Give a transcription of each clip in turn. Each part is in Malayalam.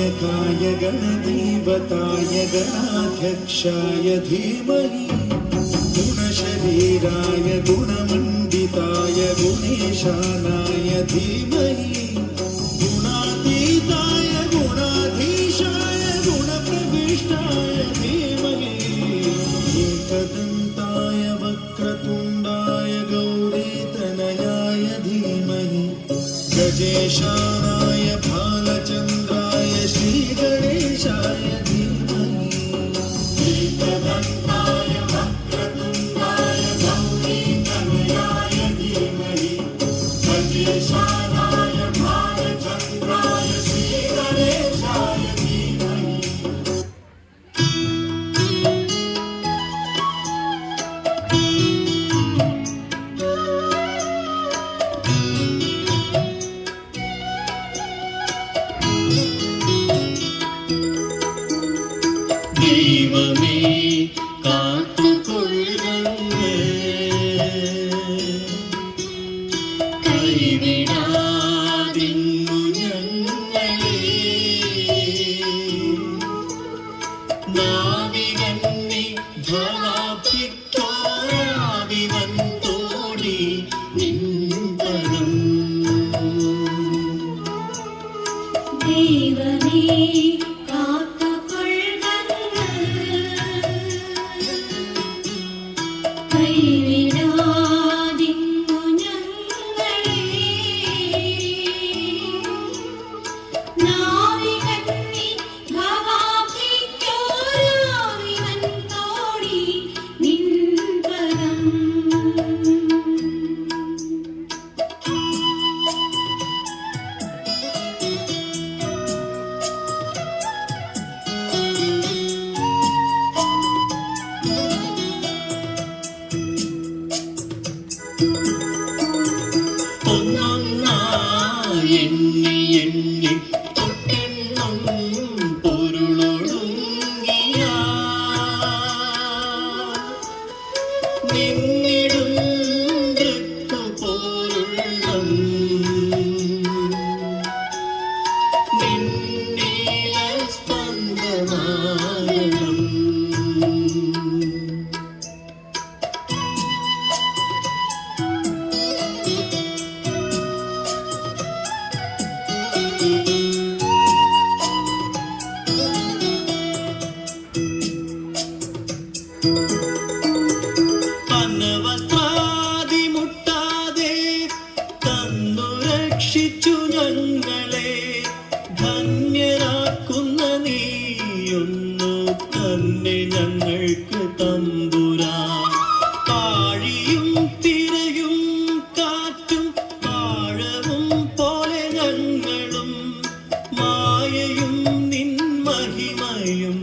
गणनायकाय गणदेवताय गणाध्यक्षाय धीमहि गुणशरीराय गुणमण्डिताय गुणेशानाय धीमहि गुणातीताय गुणाधीशाय गुणप्रविष्टाय धीमहि एकदन्ताय वक्रतुण्डाय गौरीतनयाय धीमहि गजेशानाय भालचन्द्राय श्रीगणेशाय धीमहि एकदन्ताय वक्रतुण्डाय गौरीतनयाय धीमहि गजेशानाय भालचन्द्राय श्रीगणेशाय धीमहि ദൈവമേ കാത്തുകൊള്ളണമേ കൈവിടാതിങ്ങു ഞങ്ങളെ നാവികന്നി ധവാഭിക്കാരാവിവൻ തോടി നിൻപദം ദൈവമേ എണ്ണി എണ്ണി തൊട്ടെണ്ണം പൊരുളൊടുങ്ങിയ നിന്നിടും പോരുള്ളം നിന്നീല സ്പന്ദമാരണം അന്നവസ്ത്രാദിമുട്ടാതെ തന്നു രക്ഷിച്ചു ഞങ്ങളെ ധന്യരാക്കുന്ന നീയൊന്നു തന്നെ ഞങ്ങൾക്ക് തമ്പുരാൻ ആഴിയും തിരയും കാറ്റും ആഴവും പോലെ ഞങ്ങളും മായയും നിൻ മഹിമയും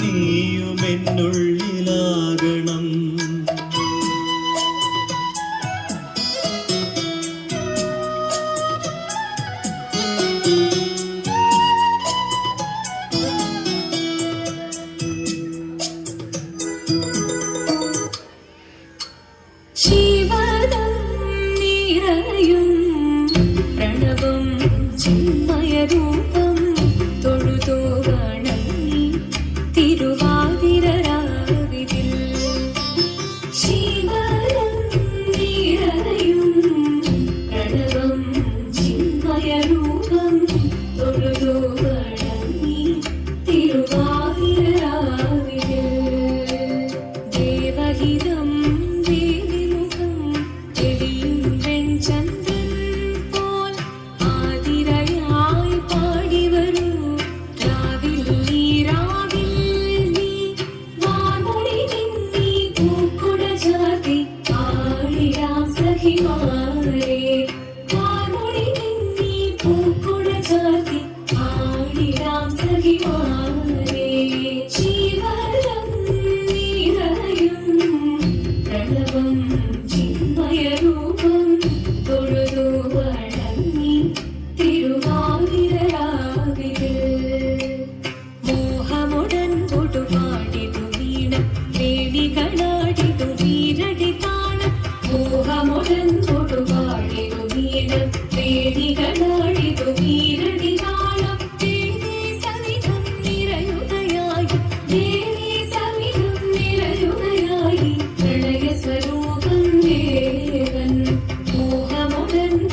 നീയുമെന്നുള്ളിലാകണം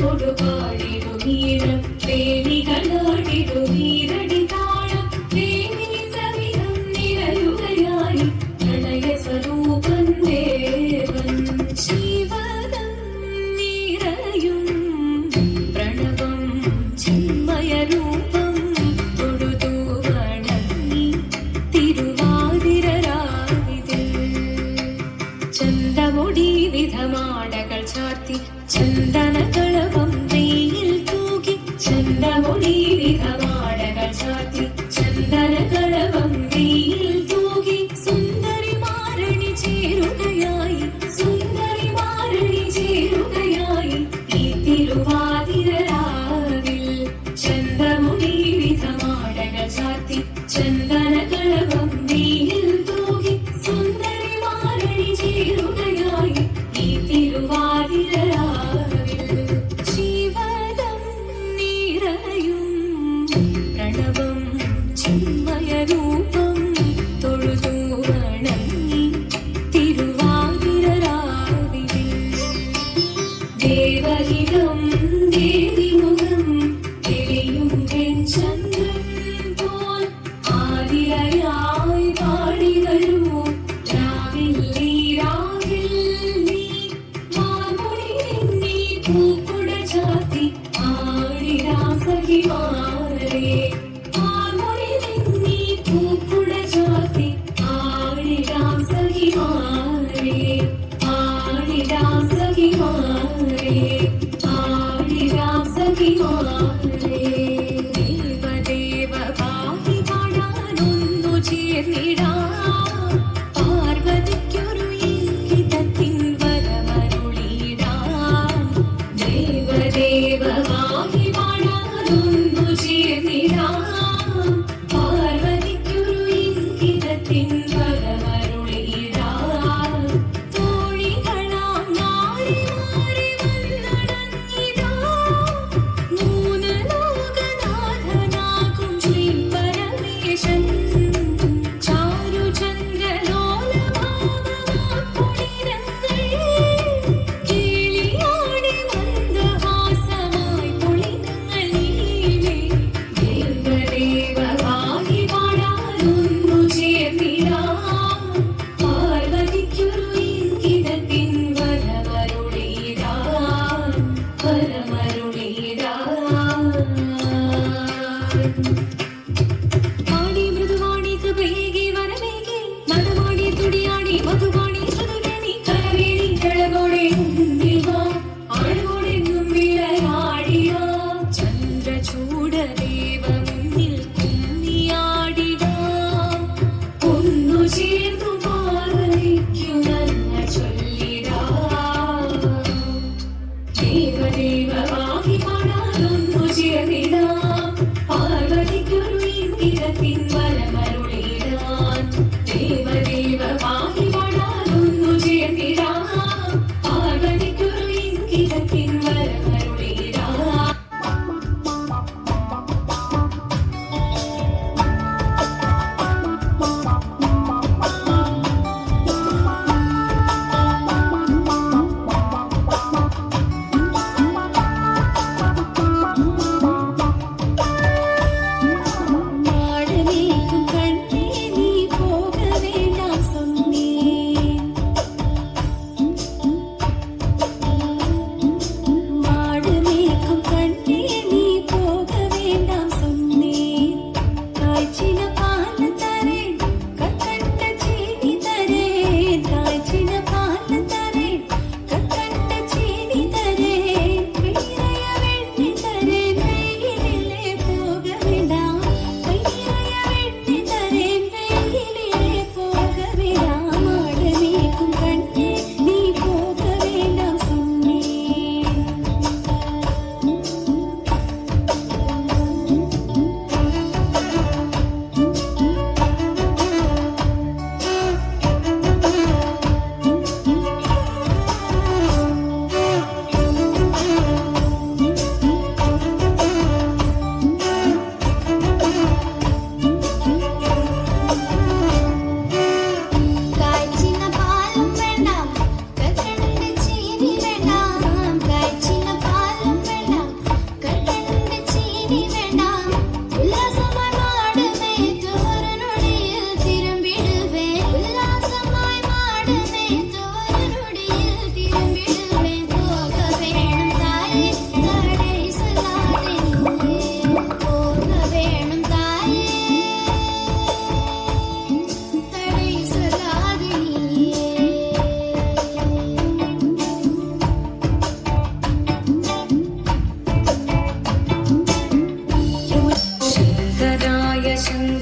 കൊടുപാടിടുമീരം വേണികളാടിടുമീരടി താളം വേണി സവിധം നിരയുകയായി പ്രളയ സ്വരൂപൻ ദേവൻ ശിവദം നിറയും പ്രണവം ചിന്മയരൂപം തൊഴുതു വണങ്ങി തിരുവാതിരരാവിതിൽ ചന്തമൊടി വിധമാടകൾ ചാർത്തി ചന്ദനകളവം വെയിൽ തൂകി ചന്തമൊടി വിധമാടകൾ ചാർത്തി ചന്ദനകളവം വെയിൽ തൂകി സുന്ദരി മാരണി ചേരുകയായി സുന്ദരി മാരണി ചേരുകയായി ഈ തിരുവാതിരരാവിൽ ചന്തമൊടി വിധമാടകൾ ചാർത്തി ചന്ദനകളവം വെയിൽ തൂകി സുന്ദരി മാരണി ചേരുകയായി ഈ തിരുവാതിരരാവിൽ ശിവദം നിറയും പ്രണവം ചിന്മയരൂപം തൊഴുതു വണങ്ങി തിരുവാതിരരാവിൽ ദേവഹിതം ദേവിമുഖം തെളിയും ചന്ദ്രൻ പോൽ ആതിരയായി പാടി വരൂ രാവിൽ നീ രാവിൽ നീ മാർമുടി നീ പൂക്കുട ചാത്തി ആടിരാസഹിമാരേ മാർമുടി നീ പൂക്കുട ചാത്തി ആടിരാസഹിമാരേ ആടിരാസഹിമാരേ ആടിരാസഹിമാരേ ദേവദേവ ഭാവി പാടാനൊന്നു ചേർന്നിടാം പാർവതിക്കൊരു ഇംഗിതത്തിൻ വരമരുളിടാം ദേവദേവ ഭാവി പാടാനൊന്നു ചേർന്നിടാം പാർവതിക്കൊരു ഇംഗിതത്തിൻ വരമരുളിടാം തോഴികളാം നാരിമാരെ വന്നണഞ്ഞിടാ മൂന്ന് ലോകനാഥനാകും ശ്രീ പരമേശൻ ചാരുചന്ദ്രലോലഭാവമാപ്പൊളിരങ്ങൾ കിളിയാടി മന്ദഹാസമായി പൊളിന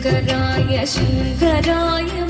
ശങ്കരായ ശങ്കരായ